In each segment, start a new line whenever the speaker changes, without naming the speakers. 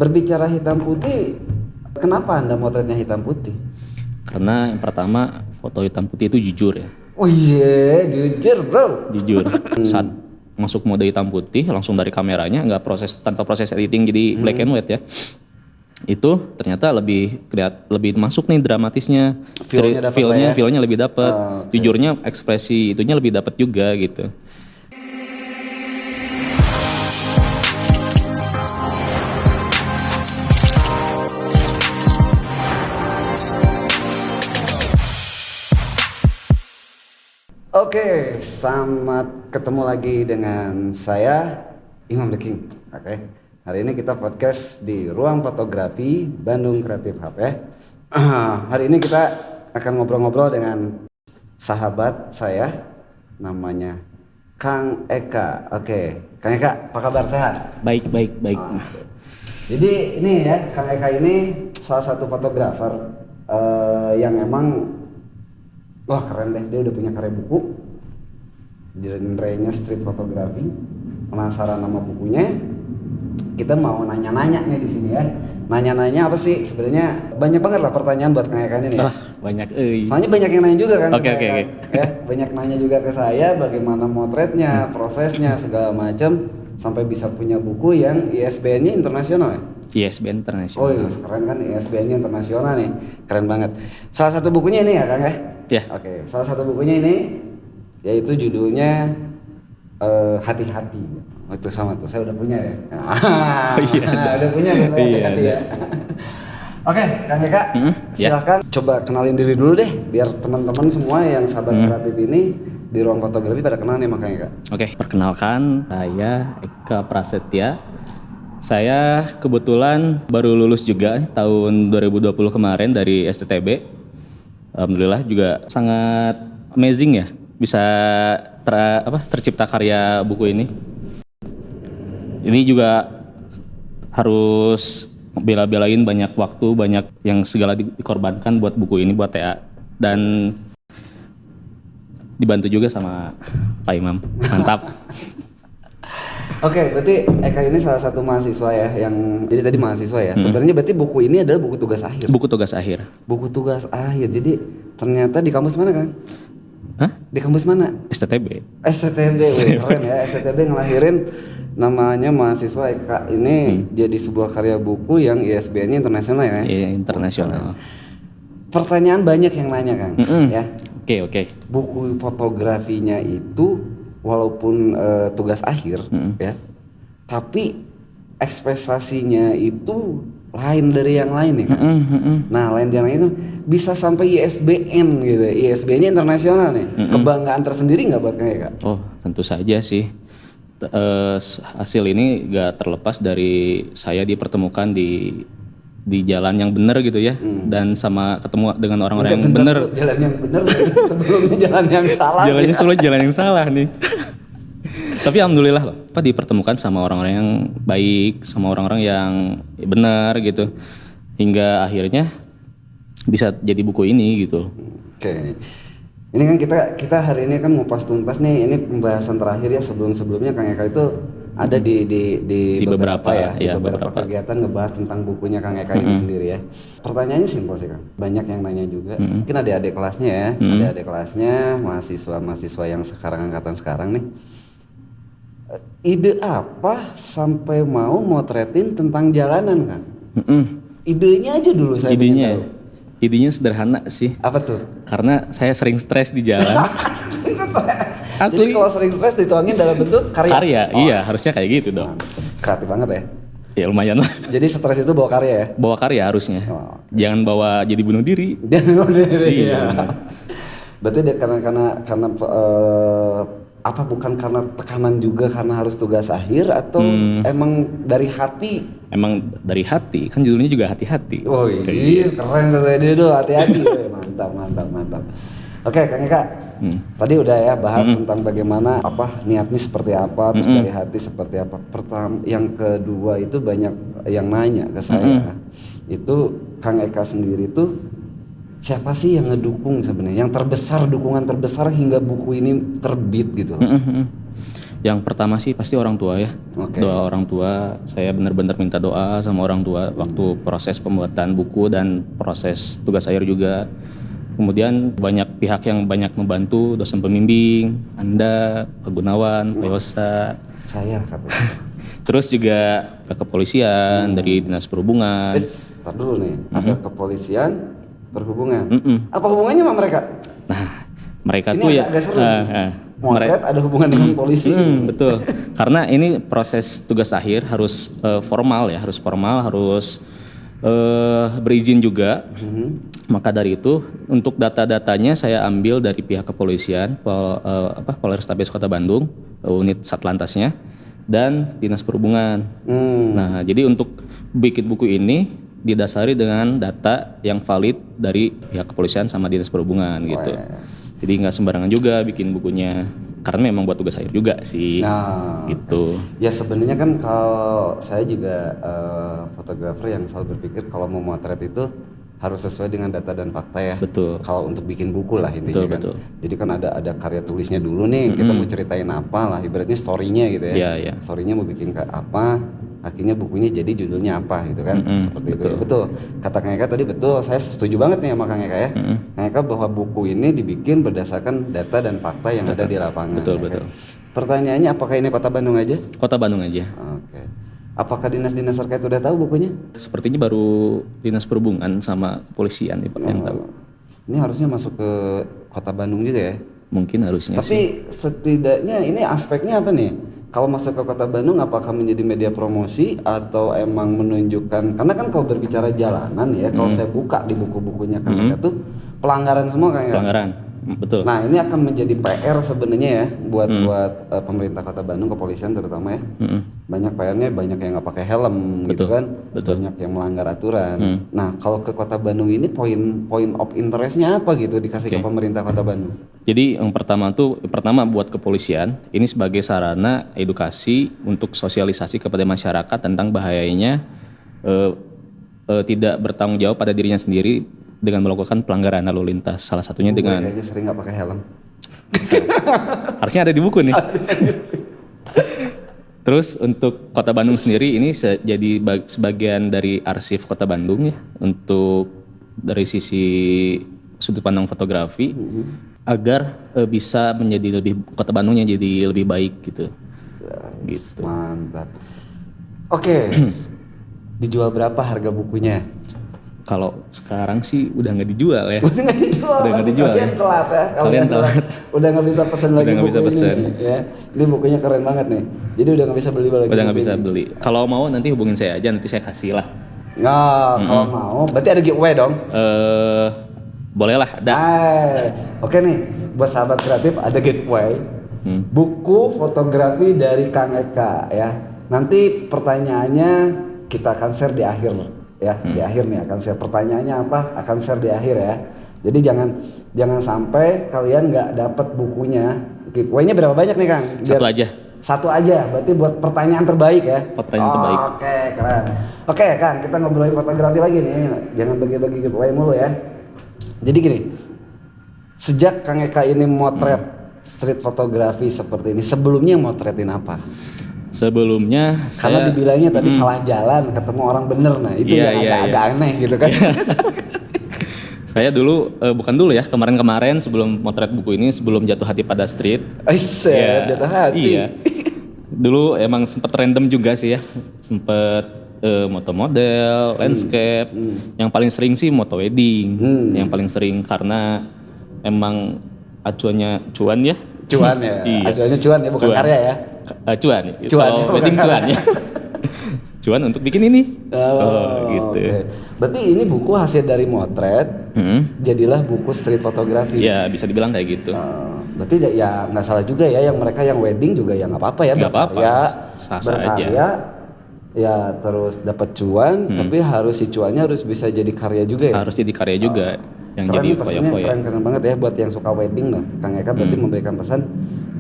Berbicara hitam putih, kenapa Anda motretnya hitam putih?
Karena yang pertama foto hitam putih itu jujur ya.
Oh iya, jujur bro.
Jujur. Saat masuk mode hitam putih langsung dari kameranya, nggak tanpa proses editing jadi black and white ya. Itu ternyata lebih masuk nih dramatisnya. Feel-nya lebih dapat.
Okay.
Jujurnya ekspresi itunya lebih dapat juga gitu.
Oke, selamat ketemu lagi dengan saya Imam The King. Oke, hari ini kita podcast di Ruang Fotografi Bandung Kreatif Hub ya. Hari ini kita akan ngobrol-ngobrol dengan sahabat saya, namanya Kang Eka. Oke, Kang Eka, apa kabar, sehat?
Baik.
Jadi ini ya, Kang Eka ini salah satu fotografer yang emang wah keren deh, dia udah punya karya buku, genrenya street fotografi. Penasaran nama bukunya? Kita mau nanya-nanya nih di sini ya. Nanya-nanya apa sih? Sebenarnya banyak banget lah pertanyaan buat Kang Eka ini ya.
Banyak.
Soalnya banyak yang nanya juga kan.
Oke.
Ya, banyak nanya juga ke saya bagaimana motretnya, prosesnya segala macam sampai bisa punya buku yang ISBN-nya internasional ya.
ISBN internasional.
Oh iya, keren kan, ISBN-nya internasional nih, keren banget. Salah satu bukunya ini ya Kang ya?
Ya.
Oke, salah satu bukunya ini, yaitu judulnya Hati-Hati. Oh, itu sama tuh, saya udah punya ya.
Iya.
Udah punya saya Hati-Hati ya. Oke, Kang Eka, silahkan coba kenalin diri dulu deh, biar teman-teman semua yang sahabat kreatif ini di Ruang Fotografi pada kenal nih sama Kang Eka.
Oke, perkenalkan saya Eka Prasetya. Saya kebetulan baru lulus juga tahun 2020 kemarin dari STTB. Alhamdulillah juga sangat amazing ya bisa tercipta karya buku ini. Ini juga harus bela-belain banyak waktu, banyak yang segala dikorbankan buat buku ini, buat TA, dan dibantu juga sama Pak Imam. Mantap.
Oke, berarti Eka ini salah satu mahasiswa ya yang jadi tadi mahasiswa ya. Sebenarnya berarti buku ini adalah buku tugas akhir.
Buku tugas akhir.
Buku tugas akhir. Jadi ternyata di kampus mana, Kang?
Hah?
Di kampus mana?
STTB.
STTB, keren ya. STTB ngelahirin namanya mahasiswa Eka ini jadi sebuah karya buku yang ISBN-nya internasional ya.
Iya, internasional.
Pertanyaan banyak yang nanya, Kang, ya.
Oke.
Buku fotografinya itu walaupun tugas akhir ya, tapi ekspektasinya itu lain dari yang lain ya kan. Nah, lain dari yang lain itu bisa sampai ISBN gitu, ISBN-nya internasional nih. Kebanggaan tersendiri nggak buat Kak?
Oh, tentu saja sih. Hasil ini gak terlepas dari saya dipertemukan di jalan yang benar gitu ya, dan sama ketemu dengan orang-orang yang benar.
Jalan yang benar sebelumnya jalan yang salah.
Jalannya sebelum jalan yang salah nih. Tapi alhamdulillah loh, dipertemukan sama orang-orang yang baik, sama orang-orang yang benar gitu, hingga akhirnya bisa jadi buku ini gitu.
Oke. Ini kan kita hari ini kan ngupas tuntas nih, ini pembahasan terakhir ya. Sebelumnya Kang Eka itu ada di beberapa kegiatan ngebahas tentang bukunya Kang Eka ini sendiri ya. Pertanyaannya simpel sih Kang, banyak yang nanya juga. Mungkin adik-adik kelasnya ya, adik-adik kelasnya, mahasiswa yang sekarang angkatan sekarang nih. Ide apa sampai mau motretin tentang jalanan Kang? Idenya aja dulu saya pengen tahu.
Idenya sederhana sih.
Apa tuh?
Karena saya sering stres di jalan.
Jadi kalau sering stres dituangin dalam bentuk karya.
Iya, harusnya kayak gitu dong.
Kreatif banget ya.
Ya lumayan lah.
Jadi stres itu bawa karya ya?
Bawa karya harusnya. Jangan bawa jadi bunuh diri.
Iya. Berarti dia karena apa bukan karena tekanan juga karena harus tugas akhir atau emang dari hati?
Emang dari hati, kan judulnya juga hati-hati.
Oh iya, keren sesuai dulu, hati-hati. Mantap. Oke, Kang Eka, tadi udah ya bahas tentang bagaimana niatnya seperti apa, terus dari hati seperti apa. Yang kedua itu banyak yang nanya ke saya, itu Kang Eka sendiri tuh siapa sih yang ngedukung sebenarnya? Yang terbesar, dukungan terbesar hingga buku ini terbit gitu.
Yang pertama sih pasti orang tua ya.
Oke.
Doa orang tua, saya benar-benar minta doa sama orang tua waktu proses pembuatan buku dan proses tugas akhir juga. Kemudian banyak pihak yang banyak membantu, dosen pembimbing, Anda, Pak Gunawan, Pak Yosa.
Saya katanya.
Terus juga ke kepolisian dari Dinas Perhubungan.
Tar dulu nih, ada kepolisian, perhubungan. Apa hubungannya sama mereka?
Nah, mereka
Ini
tuh ya
agak seru. Motret ada hubungan dengan polisi.
betul. Karena ini proses tugas akhir harus formal ya, harus formal, harus berizin juga. Maka dari itu untuk data-datanya saya ambil dari pihak kepolisian, Polrestabes Kota Bandung, unit Satlantasnya, dan Dinas Perhubungan. Nah, jadi untuk bikin buku ini didasari dengan data yang valid dari pihak kepolisian sama Dinas Perhubungan gitu. Jadi nggak sembarangan juga bikin bukunya, karena memang buat tugas akhir juga sih.
Nah,
gitu.
ya sebenarnya kan kalau saya juga fotografer yang selalu berpikir kalau mau motret itu harus sesuai dengan data dan fakta ya.
Betul.
Kalau untuk bikin buku lah intinya kan.
Betul.
Jadi kan ada karya tulisnya dulu nih, kita mau ceritain apa lah, ibaratnya story-nya gitu ya.
Iya.
Story-nya mau bikin kayak apa, akhirnya bukunya jadi judulnya apa gitu kan. Seperti itu. Betul. Kata Kang Eka tadi betul, saya setuju banget nih sama Kang Eka ya. Kang Eka bahwa buku ini dibikin berdasarkan data dan fakta yang ada di lapangan.
Betul.
Pertanyaannya apakah ini Kota Bandung aja?
Kota Bandung aja.
Oke. Apakah dinas-dinas terkait udah tahu bukunya?
Sepertinya baru Dinas Perhubungan sama kepolisian nih Pak yang tahu.
Ini harusnya masuk ke Kota Bandung juga ya.
Mungkin harusnya sih.
Tapi setidaknya ini aspeknya apa nih? Kalau masuk ke Kota Bandung apakah menjadi media promosi atau emang menunjukkan, karena kan kalau berbicara jalanan ya, kalau saya buka di buku-bukunya kan tuh pelanggaran semua kan ya.
Pelanggaran. Betul.
Nah, ini akan menjadi PR sebenarnya ya buat pemerintah Kota Bandung, kepolisian terutama ya. Banyak PR-nya, banyak yang nggak pakai helm gitu kan. Banyak yang melanggar aturan. Nah, kalau ke Kota Bandung ini point of interest-nya apa gitu dikasih ke pemerintah Kota Bandung?
Jadi yang pertama buat kepolisian ini sebagai sarana edukasi untuk sosialisasi kepada masyarakat tentang bahayanya tidak bertanggung jawab pada dirinya sendiri dengan melakukan pelanggaran lalu lintas. Salah satunya dengan
Kayaknya sering nggak pakai helm.
harusnya ada di buku nih. Terus untuk Kota Bandung sendiri ini jadi sebagian dari arsip Kota Bandung ya, untuk dari sisi sudut pandang fotografi agar bisa menjadi Kota Bandungnya jadi lebih baik gitu. Gitu.
Mantap. Oke. Dijual berapa harga bukunya?
Kalau sekarang sih udah nggak dijual ya.
Udah nggak dijual.
Udah nggak dijual
Kalian
ya.
telat ya.
Kalian telat.
Udah nggak bisa pesen lagi
Udah nggak
buku
bisa pesen.
ini. Ya. Ini bukunya keren banget nih. Jadi udah nggak bisa beli lagi.
Udah nggak
buku
bisa
ini.
beli. Kalau mau nanti hubungin saya aja, nanti saya kasih lah.
Nah, kalau mau, berarti ada giveaway dong.
Boleh lah, ada.
Oke nih, buat sahabat kreatif ada giveaway. Buku fotografi dari Kang Eka ya. Nanti pertanyaannya kita akan share di akhir ya. Di akhir nih akan share pertanyaannya apa, akan share di akhir ya. Jadi jangan sampai kalian nggak dapat bukunya. Giveaway-nya berapa banyak nih Kang?
Satu aja.
Satu aja, berarti buat pertanyaan terbaik ya.
Pertanyaan terbaik.
Oke, keren. Oke Kang, kita ngobrolin fotografi lagi nih. Jangan bagi-bagi giveaway mulu ya. Jadi gini, sejak Kang Eka ini motret street fotografi seperti ini, sebelumnya motretin apa?
Sebelumnya
Karena
saya
dibilangnya tadi salah jalan, ketemu orang bener, nah itu
Iya,
yang
iya,
agak aneh gitu kan.
saya dulu bukan dulu ya, kemarin sebelum motret buku ini, sebelum jatuh hati pada street.
Jatuh hati.
Iya. Dulu emang sempet random juga sih ya, sempet moto model, landscape. Yang paling sering sih moto wedding, yang paling sering karena emang acuannya cuan ya.
Cuan ya,
Iya.
acuannya cuan ya, bukan
Cuan.
karya ya.
Cuan.
Cuan,
Kalau
ya, bukan
wedding cuan ya. Cuan untuk bikin ini. Gitu.
Oke. Berarti ini buku hasil dari motret, jadilah buku street fotografi.
Ya bisa dibilang kayak gitu.
Berarti ya nggak salah juga ya, yang mereka yang wedding juga ya nggak apa-apa ya,
Nggak apa-apa.
berkarya,
Sah-sah
berkarya, ya terus dapat cuan, tapi harus si cuannya harus bisa jadi karya juga ya.
Harus jadi karya juga yang
Keren
jadi
nih, pastinya
foya-foya.
keren banget ya buat yang suka wedding loh. Kang Eka berarti memberikan pesan,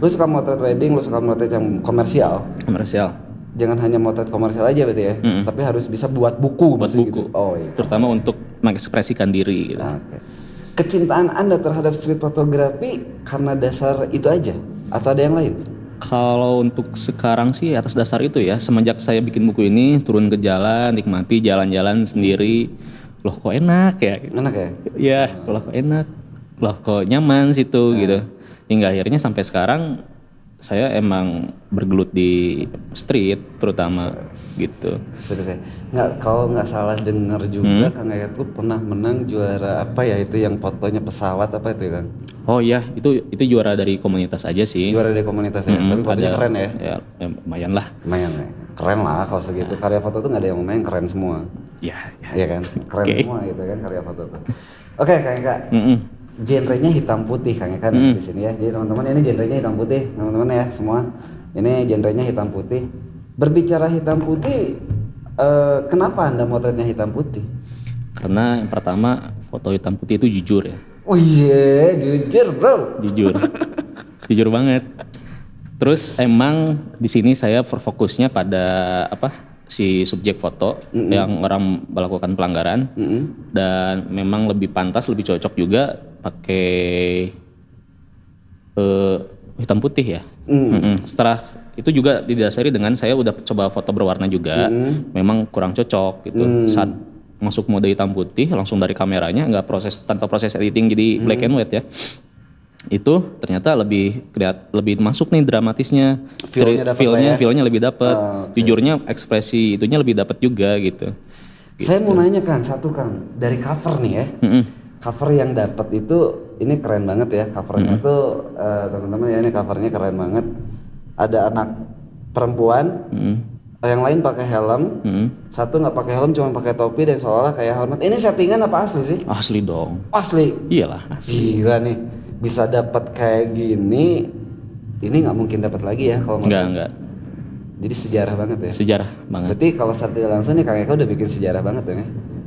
lu suka motret wedding, lu suka motret yang komersial,
Komersial.
jangan hanya motret komersial aja berarti ya, tapi harus bisa buat buku,
Buat
maksudnya
buku.
gitu. Oh iya.
Terutama untuk mengekspresikan diri gitu.
Oke. Kecintaan Anda terhadap street fotografi karena dasar itu aja atau ada yang lain?
Kalau untuk sekarang sih atas dasar itu ya, semenjak saya bikin buku ini, turun ke jalan, nikmati jalan-jalan sendiri, loh kok enak ya?
Enak ya?
Iya, loh kok enak, loh kok nyaman situ gitu. Hingga akhirnya sampai sekarang saya emang bergelut di street terutama gitu.
Serius ya? Nggak, kalau nggak salah dengar juga Kang Eka tuh pernah menang juara apa ya itu yang fotonya pesawat apa itu Kang?
Oh iya, itu juara dari komunitas aja sih.
Juara dari komunitasnya, tapi fotonya keren ya?
Ya, lumayan lah.
Lumayan ya? Keren lah kalau segitu, karya foto tuh nggak ada yang main, keren semua.
Ya.
Iya kan? Keren semua gitu kan karya foto tuh. Oke Kang Eka, genrenya hitam putih Kang Eka di sini ya. Jadi teman-teman ini genrenya hitam putih, teman-teman ya semua. Ini genrenya hitam putih. Berbicara hitam putih, kenapa Anda motretnya hitam putih?
Karena yang pertama foto hitam putih itu jujur ya.
Oh iya, jujur bro.
Jujur. Jujur banget. Terus emang di sini saya fokusnya pada si subjek foto yang orang melakukan pelanggaran dan memang lebih pantas, lebih cocok juga pakai hitam putih ya. Setelah itu juga didasari dengan saya udah coba foto berwarna juga, memang kurang cocok gitu. Saat masuk mode hitam putih langsung dari kameranya, nggak tanpa proses editing jadi black and white ya. Itu ternyata lebih masuk nih dramatisnya, feelnya lebih dapat, jujurnya ekspresi itunya lebih dapat juga gitu.
Saya mau nanya Kang, Kang, dari cover nih ya, cover yang dapat itu ini keren banget ya, covernya tuh teman-teman ya, ini covernya keren banget. Ada anak perempuan, yang lain pakai helm, satu nggak pakai helm, cuma pakai topi dan seolah-olah kayak hormat. Ini settingan apa asli sih?
Asli dong.
Asli.
Iyalah. Asli.
Gila nih, bisa dapat kayak gini, ini nggak mungkin dapat lagi ya kalau
enggak.
Jadi sejarah banget ya.
Sejarah banget.
Berarti kalau secara tidak langsung nih Kang Eka udah bikin sejarah banget ya?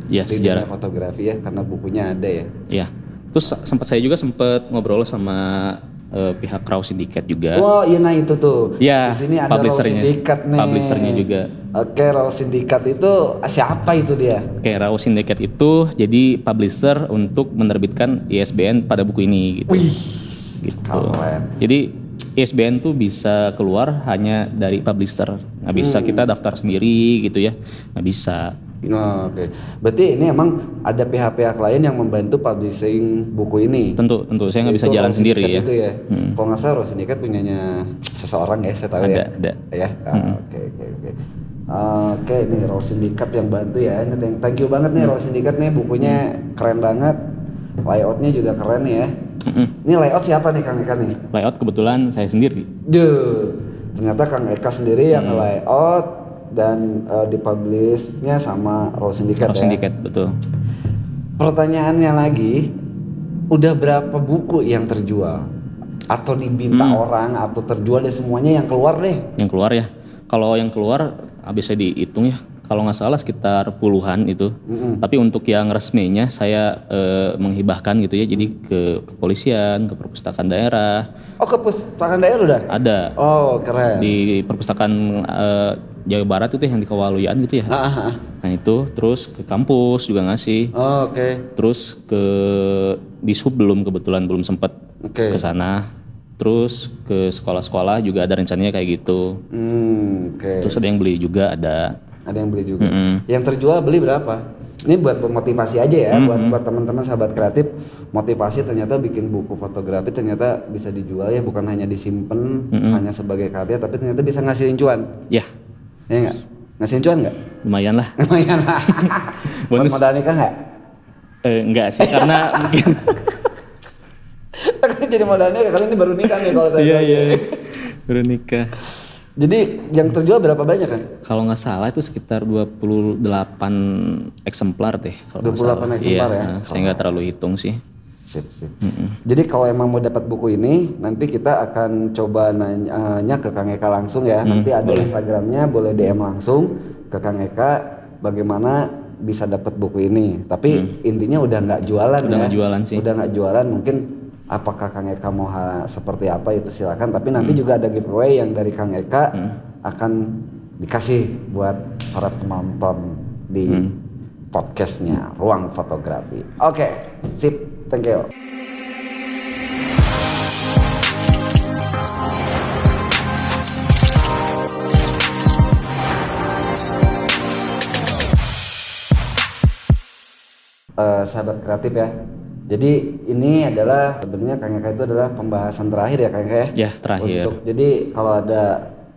Iya, sejarah.
Fotografi ya, karena bukunya ada ya.
Iya. Terus saya juga sempat ngobrol sama pihak Raw Syndicate juga.
Wah, iya nah itu tuh.
Ya,
di sini ada Raw Syndicate nih.
Publishernya juga.
Oke, Raw Syndicate itu siapa itu dia?
Oke, Raw Syndicate itu jadi publisher untuk menerbitkan ISBN pada buku ini gitu.
Wih,
gitu.
Keren.
Jadi ISBN tuh bisa keluar hanya dari publisher. Nggak bisa kita daftar sendiri gitu ya. Nggak bisa.
Oh, oke. Berarti ini emang ada pihak-pihak lain yang membantu publishing buku ini.
Tentu. Saya nggak bisa jalan
Raw
sendiri ya.
Itu ya. Kalau nggak salah Raw Syndicate punyanya seseorang ya, saya tahu ya.
Ada.
Ya. Oke. Oke, ini Raw Syndicate yang bantu ya. Ini thank you banget nih Raw Syndicate nih, bukunya keren banget. Layoutnya juga keren nih ya. Ini layout siapa nih Kang Eka nih?
Layout kebetulan saya sendiri.
Ternyata Kang Eka sendiri yang layout dan dipublishnya sama Raw Syndicate
Raw Syndicate, betul.
Pertanyaannya lagi, udah berapa buku yang terjual? Atau diminta orang, atau terjual deh semuanya yang keluar deh?
Yang keluar ya, kalau yang keluar bisa dihitung ya, kalau nggak salah sekitar puluhan itu. Tapi untuk yang resminya saya menghibahkan gitu ya, jadi ke kepolisian, ke perpustakaan daerah.
Oh, ke perpustakaan daerah udah?
Ada.
Oh, keren.
Di perpustakaan Jawa Barat itu yang di Kewaluyan gitu ya. Nah itu, terus ke kampus juga ngasih.
Oh, oke.
Terus ke Dishub kebetulan belum sempat ke sana. Terus ke sekolah-sekolah juga ada rencananya kayak gitu. Terus ada yang beli juga ada.
Ada yang beli juga. Yang terjual beli berapa? Ini buat motivasi aja ya, buat teman-teman sahabat kreatif, motivasi ternyata bikin buku fotografi ternyata bisa dijual ya, bukan hanya disimpan hanya sebagai karya, tapi ternyata bisa ngasihin cuan.
Ya.
Ya nggak? Ngasihin cuan nggak?
Lumayan lah.
Lumayan lah. Buat modal nikah nggak?
Enggak sih, karena mungkin.
Jadi modalnya kali ini baru nikah nih kalau saya.
Iya. Baru nikah.
Jadi yang terjual berapa banyak kan?
Kalau nggak salah itu sekitar 28 eksemplar deh.
28 eksemplar ya?
Saya nggak terlalu hitung sih.
Sip. Jadi kalau emang mau dapat buku ini, nanti kita akan coba nanya ke Kang Eka langsung ya. Nanti ada boleh. Instagramnya, boleh DM langsung ke Kang Eka bagaimana bisa dapat buku ini. Tapi intinya udah nggak jualan
udah nggak jualan sih.
Udah nggak jualan, mungkin apakah Kang Eka mau seperti apa itu silakan. Tapi nanti juga ada giveaway yang dari Kang Eka akan dikasih buat para penonton di podcastnya Ruang Fotografi. Oke, sip. Thank you. sahabat kreatif ya. Jadi ini adalah sebenarnya Kang Eka itu adalah pembahasan terakhir ya Kang Eka ya.
Ya, terakhir.
Jadi kalau ada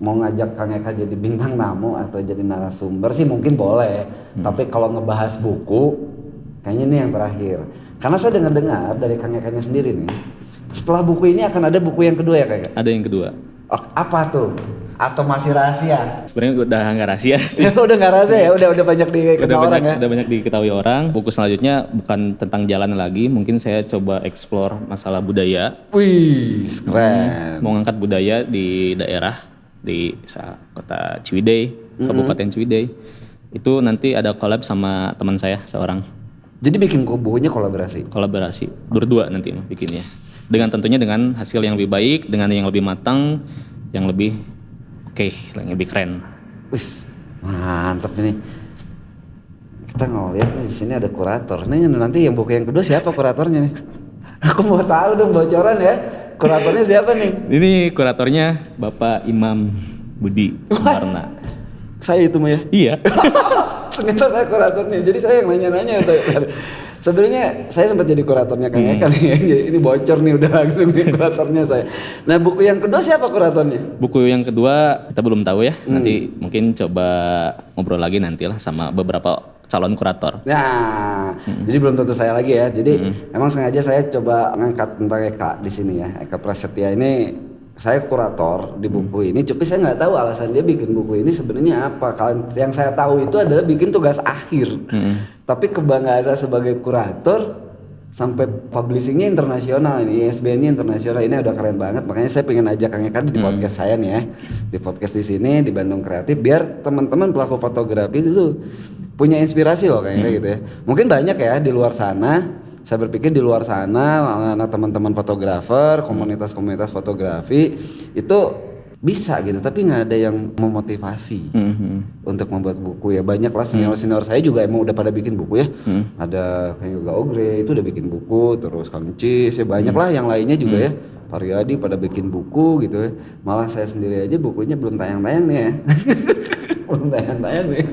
mau ngajak Kang Eka jadi bintang tamu atau jadi narasumber sih mungkin boleh. Tapi kalau ngebahas buku, kayaknya ini yang terakhir. Karena saya dengar-dengar dari Kang Eka-nya sendiri nih, setelah buku ini akan ada buku yang kedua ya Kang Eka?
Ada yang kedua.
Oh, apa tuh? Atau masih rahasia?
Sebenarnya udah nggak rahasia sih.
Udah nggak rahasia ya? Udah banyak dikenal orang ya?
Udah banyak diketahui orang. Buku selanjutnya bukan tentang jalan lagi. Mungkin saya coba explore masalah budaya.
Wih, keren.
Mau ngangkat budaya di daerah di kota Ciwidey, Kabupaten Ciwidey. Itu nanti ada collab sama teman saya seorang.
Jadi bikin bukunya kolaborasi?
Kolaborasi berdua nanti bikinnya. Dengan tentunya dengan hasil yang lebih baik, dengan yang lebih matang, yang lebih yang lebih keren.
Wis, mantap ini. Kita ngeliat nih di sini ada kurator. Nih nanti yang buku yang kedua siapa kuratornya nih? Aku mau tahu dong bocoran ya. Kuratornya siapa nih?
Ini kuratornya Bapak Imam Budi Sumarna.
Saya itu mah ya?
Iya.
Ternyata saya kuratornya. Jadi saya yang nanya-nanya. Sebenarnya saya sempat jadi kuratornya Kang Eka nih ya. Jadi ini bocor nih udah langsung nih kuratornya saya. Nah buku yang kedua siapa kuratornya?
Buku yang kedua kita belum tahu ya. Nanti mungkin coba ngobrol lagi nantilah sama beberapa calon kurator.
Nah, jadi belum tentu saya lagi ya. Jadi emang sengaja saya coba ngangkat tentang Eka di sini ya. Eka Prasetya ini saya kurator di buku ini, tapi saya nggak tahu alasan dia bikin buku ini sebenarnya apa. Kalau yang saya tahu itu adalah bikin tugas akhir. Tapi kebanggaan saya sebagai kurator sampai publishingnya internasional ini, ISBN-nya internasional, ini udah keren banget. Makanya saya pengen ajak Kang Eka di podcast saya nih ya, di podcast di sini di Bandung Kreatif, biar teman-teman pelaku fotografi itu punya inspirasi loh kayaknya gitu ya. Mungkin banyak ya di luar sana. Saya berpikir di luar sana, teman-teman fotografer, komunitas-komunitas fotografi itu bisa gitu, tapi nggak ada yang memotivasi untuk membuat buku ya. Banyak lah senior-senior saya juga emang udah pada bikin buku ya. Ada kayak Yoga Ogre itu udah bikin buku, terus Kang Cis ya banyak lah yang lainnya juga ya. Pariadi pada bikin buku gitu ya. Malah saya sendiri aja bukunya belum tayang-tayang nih ya. Belum tayang-tayang nih.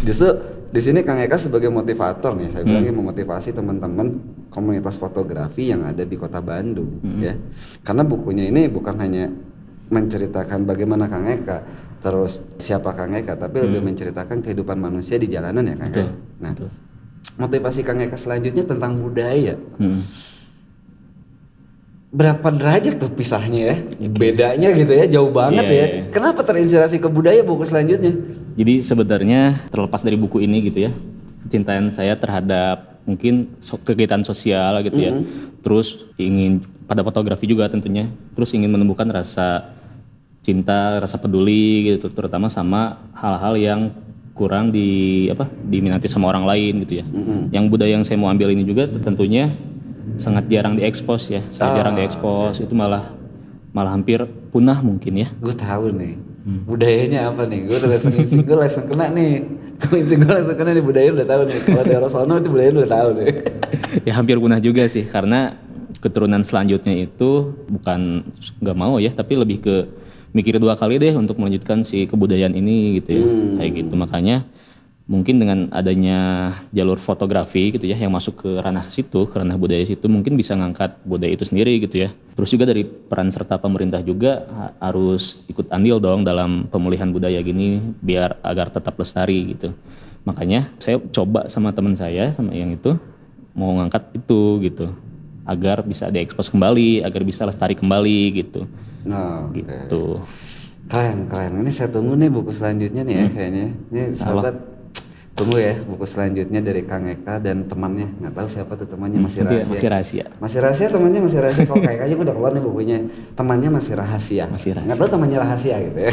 Justru di sini Kang Eka sebagai motivator nih, saya bilangnya memotivasi teman-teman komunitas fotografi yang ada di Kota Bandung ya. Karena bukunya ini bukan hanya menceritakan bagaimana Kang Eka, terus siapa Kang Eka, tapi lebih menceritakan kehidupan manusia di jalanan ya Kang Eka. Nah, motivasi Kang Eka selanjutnya tentang budaya. Berapa derajat tuh pisahnya ya? Bedanya gitu ya, jauh banget ya. Kenapa terinspirasi ke budaya buku selanjutnya?
Jadi sebenarnya terlepas dari buku ini gitu ya, kecintaan saya terhadap mungkin kegiatan sosial gitu ya. Terus ingin pada fotografi juga tentunya. Terus ingin menemukan rasa cinta, rasa peduli gitu, terutama sama hal-hal yang kurang diminati sama orang lain gitu ya. Yang budaya yang saya mau ambil ini juga tentunya sangat jarang diekspos ya, jarang diekspos, itu malah hampir punah mungkin ya.
Gue tahu nih budayanya apa nih, gue langsung kena nih, gue langsung kena nih, budaya udah tahu nih. Kalau daerah sono itu budaya udah tahu nih.
Ya hampir punah juga sih, karena keturunan selanjutnya itu bukan nggak mau ya, tapi lebih ke mikir dua kali deh untuk melanjutkan si kebudayaan ini gitu ya, kayak gitu. Makanya mungkin dengan adanya jalur fotografi gitu ya yang masuk ke ranah situ, ke ranah budaya situ, mungkin bisa ngangkat budaya itu sendiri gitu ya. Terus juga dari peran serta pemerintah juga harus ikut andil dong dalam pemulihan budaya gini biar agar tetap lestari gitu. Makanya saya coba sama teman saya sama yang itu mau ngangkat itu gitu agar bisa diekspos kembali, agar bisa lestari kembali gitu. Gitu.
Keren. Ini saya tunggu nih buku selanjutnya nih ya kayaknya. Ini sahabat tunggu ya buku selanjutnya dari Kang Eka dan temannya, nggak tahu siapa tuh temannya, masih rahasia. Masih rahasia temannya, masih rahasia. Kalau Kang Eka udah keluar nih bukunya, temannya masih rahasia. Nggak tahu temannya rahasia gitu ya.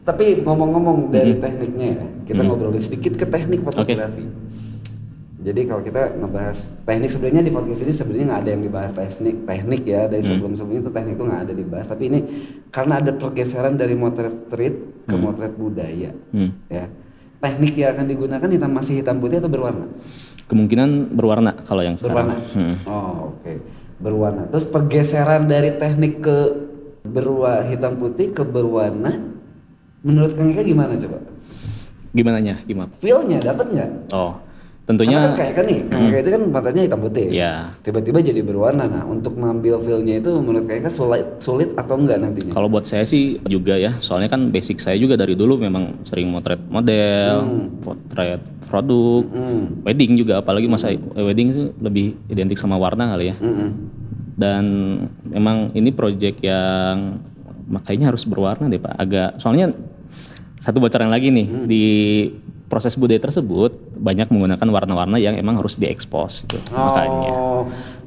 Tapi ngomong-ngomong dari tekniknya ya, kita ngobrol sedikit ke teknik fotografi. Jadi kalau kita ngebahas teknik, sebenarnya di podcast ini sebenarnya nggak ada yang dibahas teknik ya, dari sebelum-sebelumnya itu teknik itu nggak ada dibahas. Tapi ini karena ada pergeseran dari motret street ke motret budaya, ya. Teknik yang akan digunakan masih hitam putih atau berwarna?
Kemungkinan berwarna kalau yang sekarang.
Berwarna. Oke. Berwarna. Terus pergeseran dari teknik ke hitam putih ke berwarna, menurut Kang Eka gimana coba?
Gimana?
Feel-nya dapat nggak?
Tentunya
Karena kan kayak nih, kayak itu kan matanya hitam putih.
ya.
Tiba-tiba jadi berwarna. Nah, untuk mengambil feel-nya itu menurut kakak sulit atau enggak nantinya?
Kalau buat saya sih juga ya, soalnya kan basic saya juga dari dulu memang sering motret model, potret produk, wedding juga, apalagi masa wedding itu lebih identik sama warna kali ya. Dan memang ini project yang makanya harus berwarna deh Pak. Soalnya satu bocoran lagi nih, di proses budaya tersebut banyak menggunakan warna-warna yang emang harus diekspos gitu. Makanya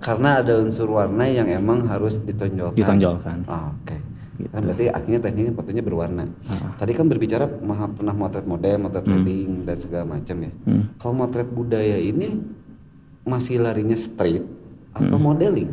Karena ada unsur warna yang emang harus ditonjolkan.
ditonjolkan.
Oke. Kan berarti akhirnya tekniknya fotonya berwarna. Tadi kan berbicara pernah motret model, motret wedding dan segala macam ya. Kalau motret budaya ini masih larinya street atau modeling?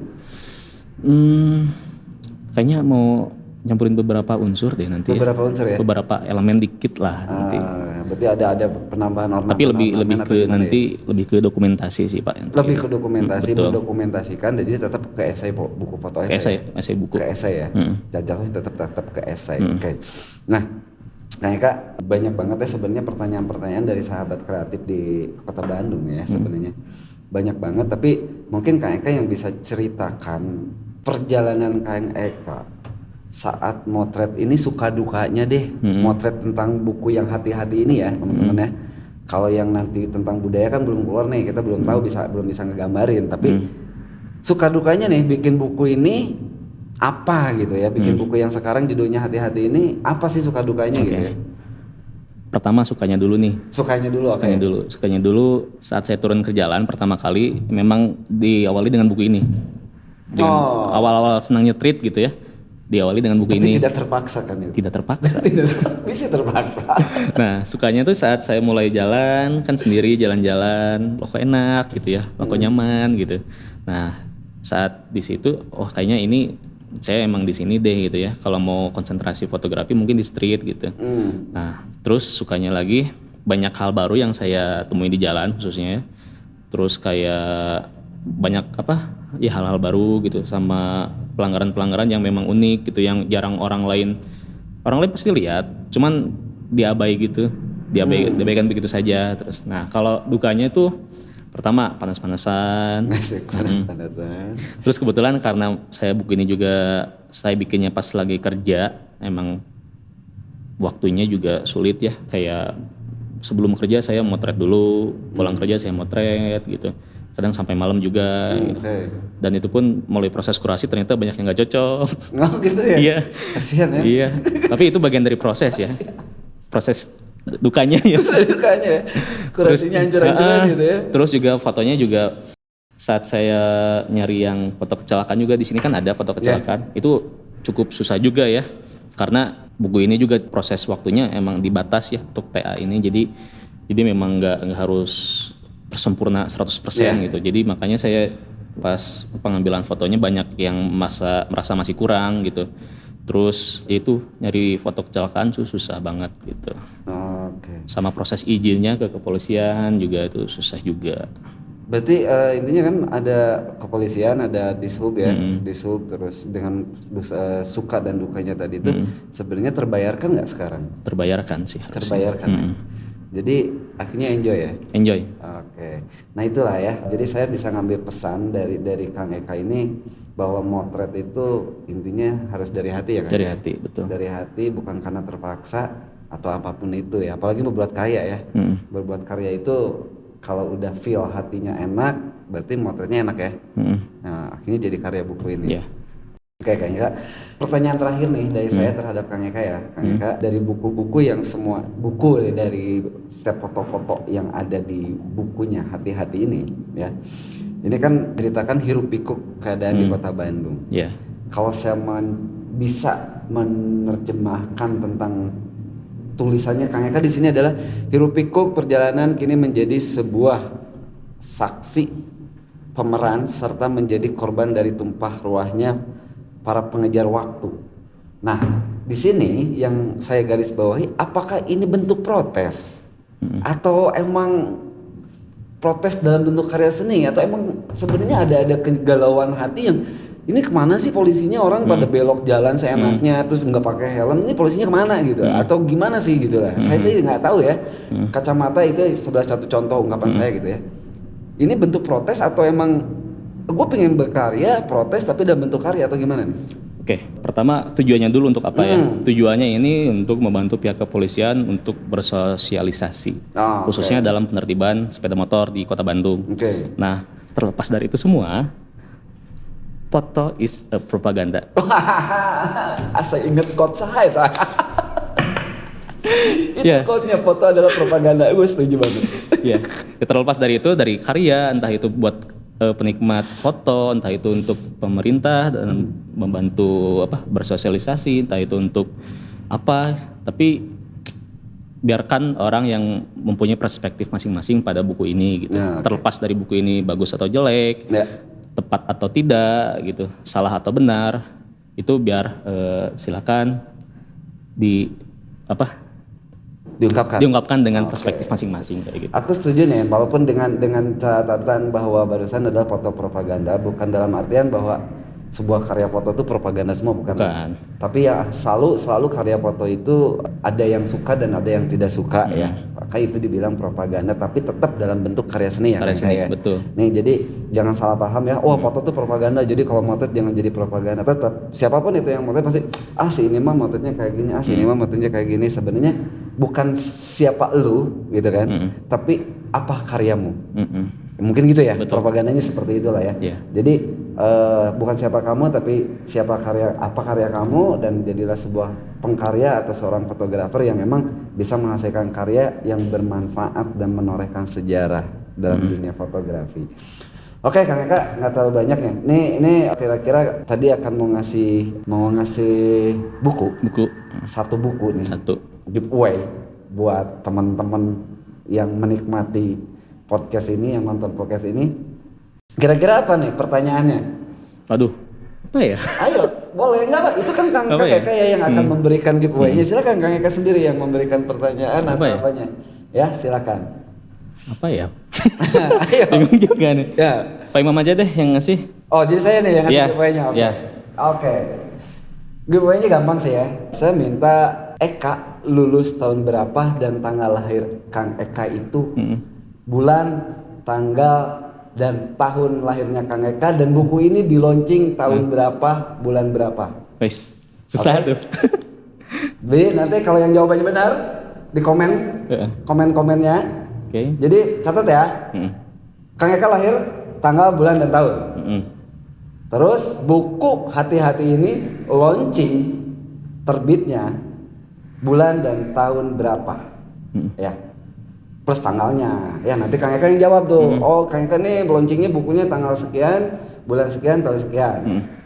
Kayaknya mau nyampurin beberapa unsur deh nanti.
Beberapa unsur ya.
Beberapa elemen dikit lah nanti.
Berarti ada penambahan ornamen.
Tapi lebih ke nanti lebih ke dokumentasi sih Pak.
Lebih ke dokumentasi, mendokumentasikan, jadi tetap ke esai buku foto esai.
Esai buku.
Ke esai ya. Jatuhnya tetap ke esai. Oke. Nah, Kak, banyak banget ya sebenarnya pertanyaan-pertanyaan dari sahabat kreatif di Kota Bandung ya sebenarnya. Banyak banget, tapi mungkin Kak Eka yang bisa ceritakan perjalanan Kak Eka saat motret ini suka dukanya deh. Motret tentang buku yang hati-hati ini ya teman-teman ya. Kalau yang nanti tentang budaya kan belum keluar nih, kita belum tahu, belum bisa ngegambarin, tapi suka dukanya nih bikin buku ini apa gitu ya, bikin buku yang sekarang judulnya hati-hati ini apa sih suka dukanya gitu ya.
Pertama sukanya dulu nih. Sukanya dulu saat saya turun ke jalan pertama kali memang diawali dengan buku ini. Awal-awal senang nyetrit gitu ya. Diawali dengan buku ini.
Tapi tidak terpaksa kan itu?
Tidak terpaksa.
Bisa terpaksa.
Nah, sukanya tuh saat saya mulai jalan kan sendiri jalan-jalan, loh kok enak gitu ya, loh kok nyaman gitu. Nah, saat di situ, kayaknya ini saya emang di sini deh gitu ya. Kalau mau konsentrasi fotografi mungkin di street gitu. Nah, terus sukanya lagi banyak hal baru yang saya temui di jalan khususnya ya. Terus kayak banyak ya hal-hal baru gitu, sama pelanggaran-pelanggaran yang memang unik gitu, yang jarang orang lain pasti lihat, cuman diabaikan begitu saja. Terus nah kalau dukanya itu pertama panas-panasan. Terus kebetulan karena saya buku ini juga saya bikinnya pas lagi kerja, emang waktunya juga sulit ya, kayak sebelum kerja saya motret dulu, pulang kerja saya motret gitu. Kadang sampai malam juga gitu. Dan itu pun mulai proses kurasi ternyata banyak yang nggak cocok.
Oh gitu ya?
Iya.
Kasihan ya?
Iya, tapi itu bagian dari proses ya. Proses dukanya ya.
Dukanya, kurasinya hancur-hancuran gitu ya?
Terus juga fotonya juga saat saya nyari yang foto kecelakaan juga, di sini kan ada foto kecelakaan. Itu cukup susah juga ya. Karena buku ini juga proses waktunya emang dibatas ya untuk TA ini. Jadi memang nggak harus sempurna 100% gitu. Jadi makanya saya pas pengambilan fotonya banyak yang merasa masih kurang gitu. Terus itu nyari foto kecelakaan susah banget gitu. Sama proses izinnya ke kepolisian juga itu susah juga.
Berarti intinya kan ada kepolisian, ada dishub ya, dishub, terus dengan suka dan dukanya tadi itu sebenarnya terbayarkan nggak sekarang?
Terbayarkan sih harusnya.
Terbayarkan. Jadi akhirnya enjoy ya?
Enjoy.
Oke. Nah itulah ya. Jadi saya bisa ngambil pesan dari Kang Eka ini bahwa motret itu intinya harus dari hati ya Kang?
Dari hati, betul.
Dari hati, bukan karena terpaksa atau apapun itu ya. Apalagi berbuat karya ya. Berbuat karya itu kalau udah feel hatinya enak, berarti motretnya enak ya. Nah akhirnya jadi karya buku ini. Oke Kang Eka, pertanyaan terakhir nih dari saya terhadap Kang Eka ya. Kang Eka, dari buku-buku yang semua buku dari setiap foto-foto yang ada di bukunya hati-hati ini ya. Ini kan ceritakan hiruk pikuk keadaan di Kota Bandung. Kalau saya bisa menerjemahkan tentang tulisannya Kang Eka di sini adalah hiruk pikuk perjalanan kini menjadi sebuah saksi pemeran serta menjadi korban dari tumpah ruahnya para pengejar waktu. Nah, di sini yang saya garis bawahi, apakah ini bentuk protes atau emang protes dalam bentuk karya seni, atau emang sebenarnya ada kegalauan hati yang ini kemana sih polisinya, orang pada belok jalan seenaknya terus nggak pakai helm, ini polisinya kemana gitu atau gimana sih gitu lah. Saya sih nggak tahu ya. Kacamata itu sebelah satu contoh ungkapan saya gitu ya. Ini bentuk protes atau emang gue pengen berkarya protes tapi dalam bentuk karya atau gimana nih?
Oke, pertama tujuannya dulu untuk apa ya? Tujuannya ini untuk membantu pihak kepolisian untuk bersosialisasi, khususnya dalam penertiban sepeda motor di Kota Bandung. Nah, terlepas dari itu semua, foto is a propaganda.
Asa inget quote saya itu. Itu
Yeah.
quote-nya, foto adalah propaganda. Gue setuju banget.
Ya, terlepas dari itu, dari karya, entah itu buat penikmat foto, entah itu untuk pemerintah dan membantu bersosialisasi, entah itu untuk apa, tapi biarkan orang yang mempunyai perspektif masing-masing pada buku ini gitu. Terlepas dari buku ini bagus atau jelek, tepat atau tidak gitu, salah atau benar, itu biar silakan diungkapkan dengan perspektif masing-masing kayak gitu.
Aku setuju nih, walaupun dengan catatan bahwa barusan adalah foto propaganda, bukan dalam artian bahwa sebuah karya foto itu propaganda semua, bukan. Tapi ya selalu karya foto itu ada yang suka dan ada yang tidak suka ya. Maka itu dibilang propaganda, tapi tetap dalam bentuk karya seni ya.
Karya seni, betul.
Nih jadi jangan salah paham ya. Wah foto itu propaganda, jadi kalau motret jangan jadi propaganda. Tetap siapapun itu yang motret pasti si ini mah motretnya kayak gini, si ini mah motretnya kayak gini. Sebenarnya bukan siapa lu gitu kan, tapi apa karyamu. Mungkin gitu ya. Betul. Propagandanya seperti itulah ya. Jadi bukan siapa kamu tapi apa karya kamu, dan jadilah sebuah pengkarya atau seorang fotografer yang memang bisa menghasilkan karya yang bermanfaat dan menorehkan sejarah dalam dunia fotografi. Oke Kang Eka, nggak terlalu banyak ya. Ini kira-kira tadi akan mau ngasih buku. Satu buku nih. Giveaway buat teman-teman yang menikmati podcast ini, yang nonton podcast ini. Kira-kira apa nih pertanyaannya?
Aduh, apa ya?
Ayo, boleh nggak Pak? Itu kan Kang Eka ya yang akan memberikan giveaway-nya. Silakan Kang Eka sendiri yang memberikan pertanyaan apanya. Ya, silakan.
Apa ya?
Ayo.
Bingung juga nih.
Ya.
Pak Imam aja deh yang ngasih.
Oh, jadi saya nih yang ngasih giveaway-nya. Oke. Giveaway-nya gampang sih ya. Saya minta Eka lulus tahun berapa dan tanggal lahir Kang Eka itu, bulan, tanggal, dan tahun lahirnya Kang Eka, dan buku ini di launching tahun berapa, bulan berapa.
Wes, susah tuh.
Nanti kalau yang jawabannya benar di komen-komennya. Jadi catat ya. Kang Eka lahir tanggal, bulan, dan tahun. Terus buku hati-hati ini launching terbitnya bulan dan tahun berapa. Ya. Plus tanggalnya. Ya nanti Kang Eka yang jawab tuh. Oh Kang Eka nih launchingnya bukunya tanggal sekian, bulan sekian, tahun sekian.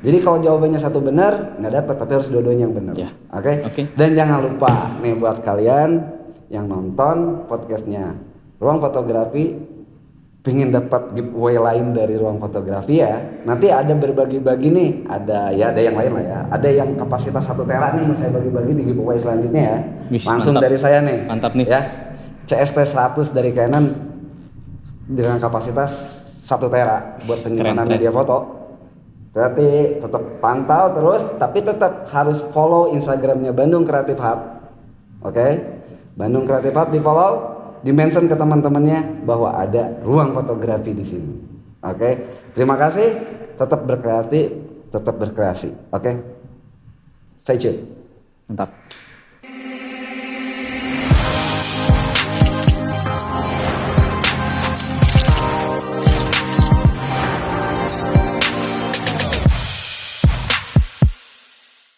Jadi kalau jawabannya satu benar nggak dapat, tapi harus dua-duanya yang benar. Oke? Dan jangan lupa nih buat kalian yang nonton podcastnya Ruang Fotografi, pingin dapat giveaway lain dari Ruang Fotografi ya. Nanti ada berbagi-bagi nih. Ada yang lain lah ya. Ada yang kapasitas 1 tera nih mau saya bagi-bagi di giveaway selanjutnya ya. Langsung mantap. Dari saya nih.
Mantap nih.
Ya. CST 100 dari Canon dengan kapasitas 1 tera buat penyimpanan media foto. Berarti tetap pantau terus, tapi tetap harus follow Instagramnya Bandung Creative Hub. Oke? Bandung Creative Hub di follow, di mention ke teman-temannya bahwa ada Ruang Fotografi di sini. Oke? Terima kasih, tetap berkreasi, tetap berkreasi. Oke? Stay tune.
Mantap.